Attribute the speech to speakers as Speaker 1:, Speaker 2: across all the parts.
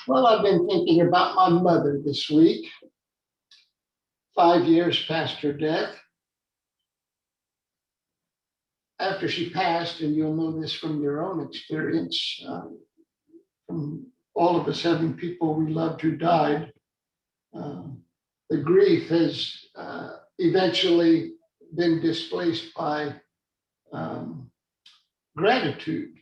Speaker 1: Well, I've been thinking about my mother this week, 5 years past her death. After she passed, and you'll know this from your own experience, from all of us having people we loved who died, uh, the grief has eventually been displaced by um, gratitude.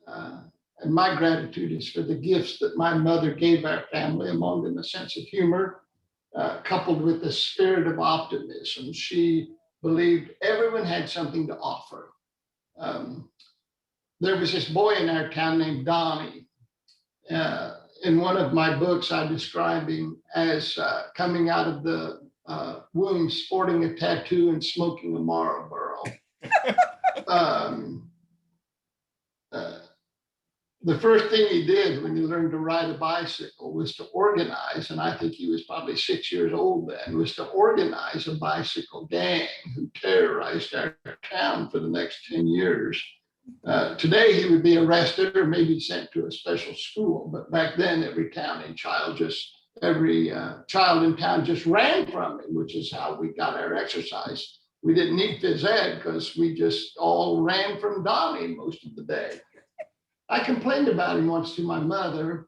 Speaker 1: Uh, and my gratitude is for the gifts that my mother gave our family, among them a sense of humor, coupled with a spirit of optimism. She believed everyone had something to offer. Um, there was this boy in our town named Donnie. In one of my books, I describe him as coming out of the womb, sporting a tattoo and smoking a Marlboro. um, uh, the first thing he did when he learned to ride a bicycle was to organize, and I think he was probably 6 years old then, was to organize a bicycle gang who terrorized our town for the next 10 years. Today he would be arrested or maybe sent to a special school, but back then every child in town just ran from him, which is how we got our exercise. We didn't need phys ed because we just all ran from Donnie most of the day. I complained about him once to my mother,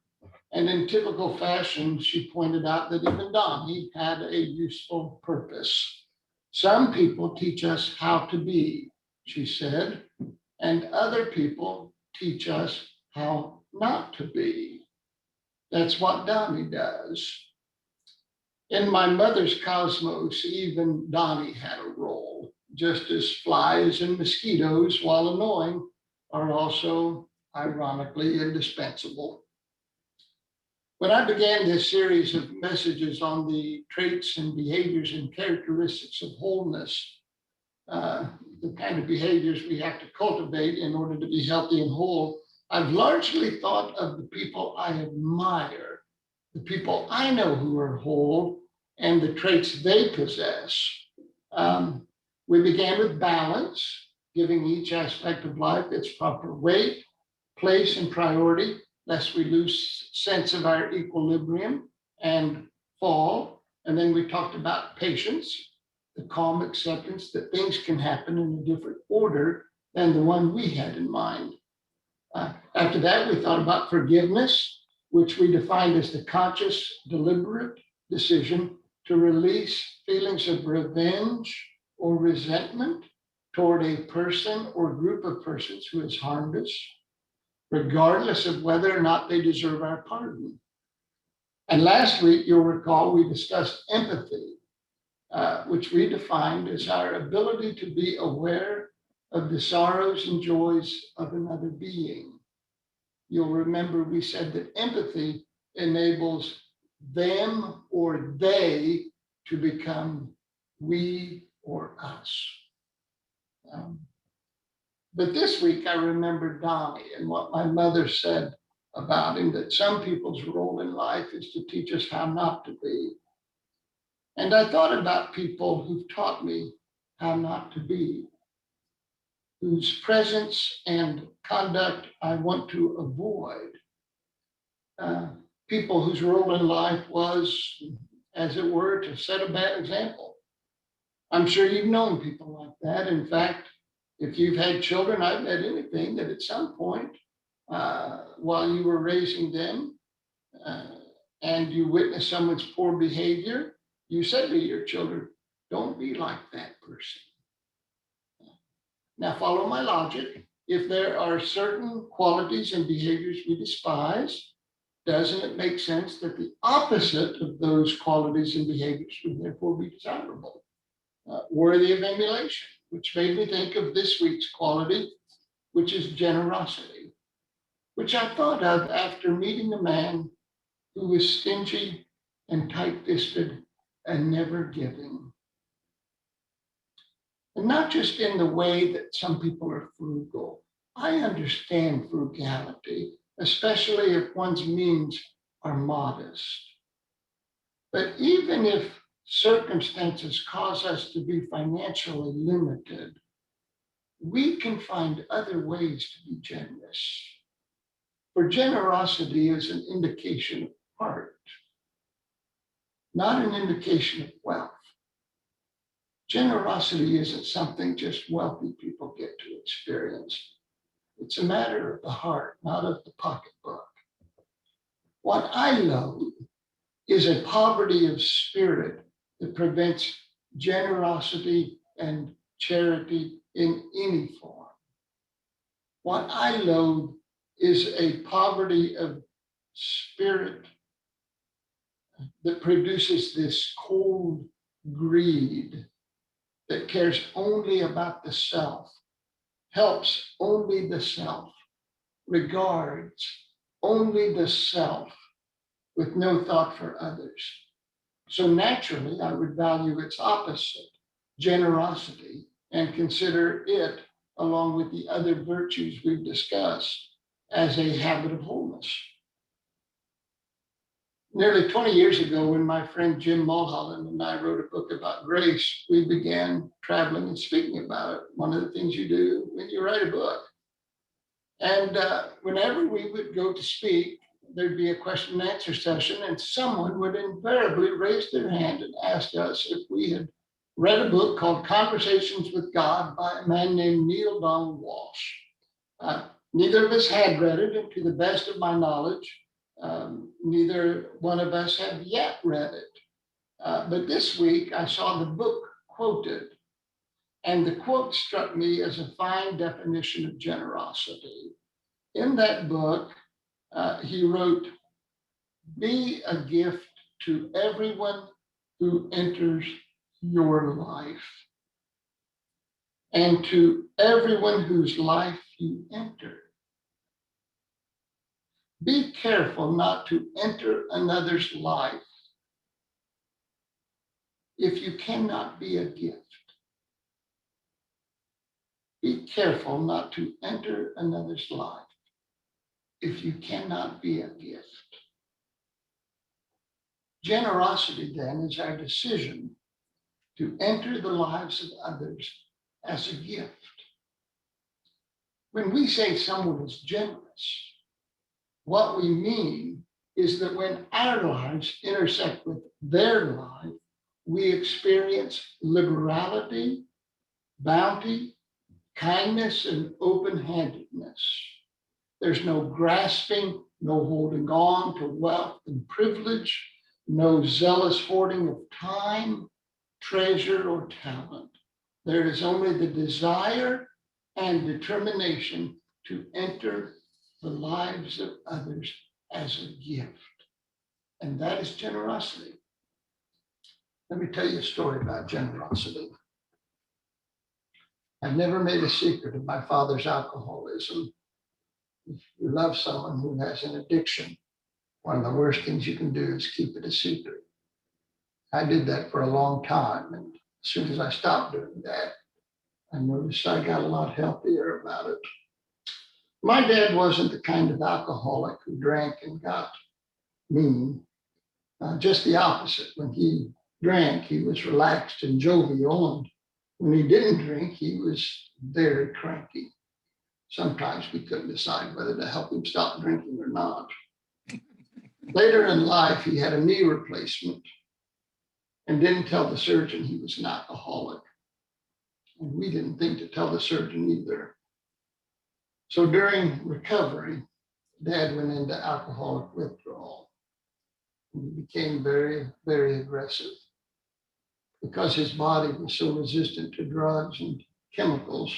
Speaker 1: and in typical fashion, she pointed out that even Donnie had a useful purpose. Some people teach us how to be, she said, and other people teach us how not to be. That's what Donnie does. In my mother's cosmos, even Donnie had a role, just as flies and mosquitoes, while annoying, are also ironically indispensable. When I began this series of messages on the traits and behaviors and characteristics of wholeness, the kind of behaviors we have to cultivate in order to be healthy and whole, I've largely thought of the people I admire, the people I know who are whole, and the traits they possess. We began with balance, giving each aspect of life its proper weight, place, and priority, lest we lose sense of our equilibrium and fall. And then we talked about patience, the calm acceptance that things can happen in a different order than the one we had in mind. After that, we thought about forgiveness, which we defined as the conscious, deliberate decision to release feelings of revenge or resentment toward a person or group of persons who has harmed us, regardless of whether or not they deserve our pardon. And last week, you'll recall, we discussed empathy, which we defined as our ability to be aware of the sorrows and joys of another being. You'll remember we said that empathy enables them or they to become we or us. But this week, I remember Donnie and what my mother said about him, that some people's role in life is to teach us how not to be. And I thought about people who've taught me how not to be, whose presence and conduct I want to avoid. People whose role in life was, as it were, to set a bad example. I'm sure you've known people like that. In fact, if you've had children, I've met anything that at some point while you were raising them and you witnessed someone's poor behavior, you said to your children, don't be like that person. Now follow my logic. If there are certain qualities and behaviors we despise, doesn't it make sense that the opposite of those qualities and behaviors would therefore be desirable, worthy of emulation? Which made me think of this week's quality, which is generosity, which I thought of after meeting a man who was stingy and tight-fisted and never giving. And not just in the way that some people are frugal. I understand frugality, especially if one's means are modest. But even if circumstances cause us to be financially limited, we can find other ways to be generous. For generosity is an indication heart, not an indication of wealth. Generosity isn't something just wealthy people get to experience. It's a matter of the heart, not of the pocketbook. What I loathe is a poverty of spirit that prevents generosity and charity in any form. What I loathe is a poverty of spirit that produces this cold greed that cares only about the self, helps only the self, regards only the self with no thought for others. So naturally, I would value its opposite, generosity, and consider it, along with the other virtues we've discussed, as a habit of wholeness. Nearly 20 years ago, when my friend Jim Mulholland and I wrote a book about grace, we began traveling and speaking about it. One of the things you do when you write a book. And whenever we would go to speak, there'd be a question and answer session, and someone would invariably raise their hand and ask us if we had read a book called Conversations with God by a man named Neil Donald Walsh. Neither of us had read it, and to the best of my knowledge, neither one of us have yet read it. But this week I saw the book quoted, and the quote struck me as a fine definition of generosity. In that book, he wrote, "Be a gift to everyone who enters your life, and to everyone whose life you enter. Be careful not to enter another's life if you cannot be a gift. Be careful not to enter another's life if you cannot be a gift." Generosity, then, is our decision to enter the lives of others as a gift. When we say someone is generous, what we mean is that when our lives intersect with their life, we experience liberality, bounty, kindness, and open-handedness. There's no grasping, no holding on to wealth and privilege, no zealous hoarding of time, treasure, or talent. There is only the desire and determination to enter the lives of others as a gift. And that is generosity. Let me tell you a story about generosity. I've never made a secret of my father's alcoholism. If you love someone who has an addiction, one of the worst things you can do is keep it a secret. I did that for a long time. And as soon as I stopped doing that, I noticed I got a lot healthier about it. My dad wasn't the kind of alcoholic who drank and got mean. Just the opposite. When he drank, he was relaxed and jovial. And when he didn't drink, he was very cranky. Sometimes we couldn't decide whether to help him stop drinking or not. Later in life, he had a knee replacement and didn't tell the surgeon he was an alcoholic. And we didn't think to tell the surgeon either. So during recovery, Dad went into alcoholic withdrawal. And he became very, very aggressive. Because his body was so resistant to drugs and chemicals,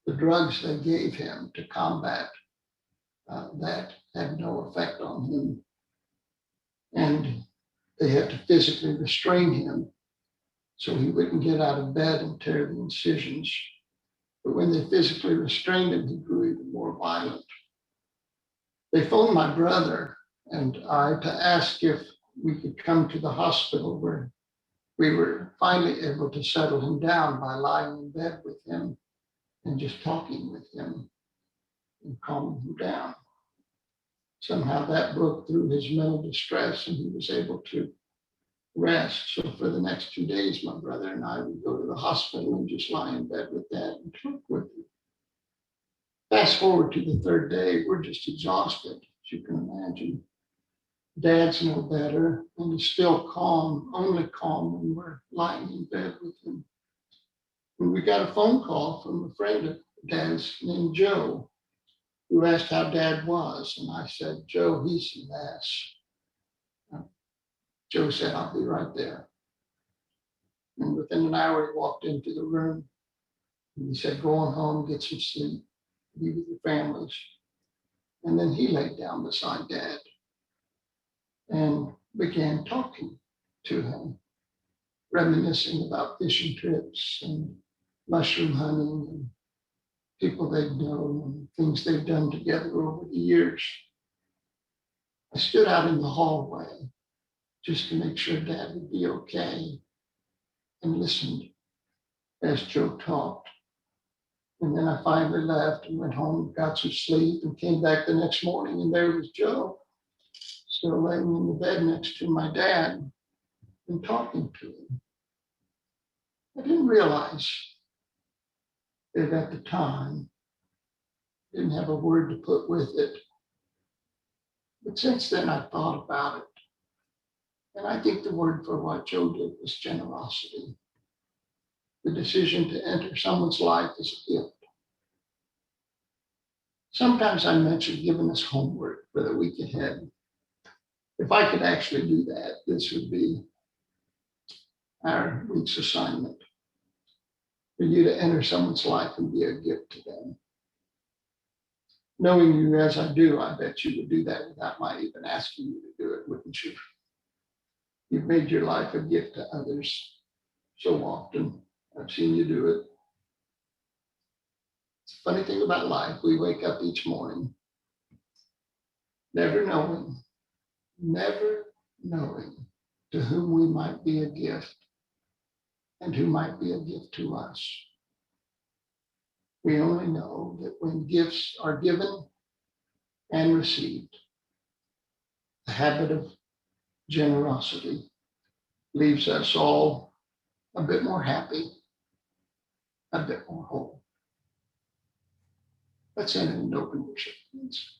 Speaker 1: the drugs they gave him to combat that had no effect on him. And they had to physically restrain him so he wouldn't get out of bed and tear the incisions. But when they physically restrained him, he grew even more violent. They phoned my brother and I to ask if we could come to the hospital, where we were finally able to settle him down by lying in bed with him and just talking with him and calming him down. Somehow that broke through his mental distress and he was able to rest. So for the next 2 days, my brother and I would go to the hospital and just lie in bed with Dad and talk with him. Fast forward to the third day, we're just exhausted, as you can imagine. Dad's no better and is still calm, only calm when we're lying in bed with him. And we got a phone call from a friend of Dad's named Joe, who asked how Dad was. And I said, Joe, he's a mess. Joe said, I'll be right there. And within an hour, he walked into the room. And he said, go on home, get some sleep, be with your families. And then he laid down beside Dad and began talking to him, reminiscing about fishing trips and mushroom hunting and people they've known and things they've done together over the years. I stood out in the hallway just to make sure Dad would be okay and listened as Joe talked. And then I finally left and went home, got some sleep, and came back the next morning, and there was Joe, still laying in the bed next to my dad and talking to him. I didn't realize that at the time, didn't have a word to put with it. But since then, I've thought about it. And I think the word for what Joe did was generosity. The decision to enter someone's life as a gift. Sometimes I mention giving us homework for the week ahead. If I could actually do that, this would be our week's assignment. For you to enter someone's life and be a gift to them. Knowing you as I do, I bet you would do that without my even asking you to do it, wouldn't you? You've made your life a gift to others so often. I've seen you do it. It's the funny thing about life, we wake up each morning never knowing to whom we might be a gift and who might be a gift to us. We only know that when gifts are given and received, the habit of generosity leaves us all a bit more happy, a bit more whole. Let's end in an open worship, please.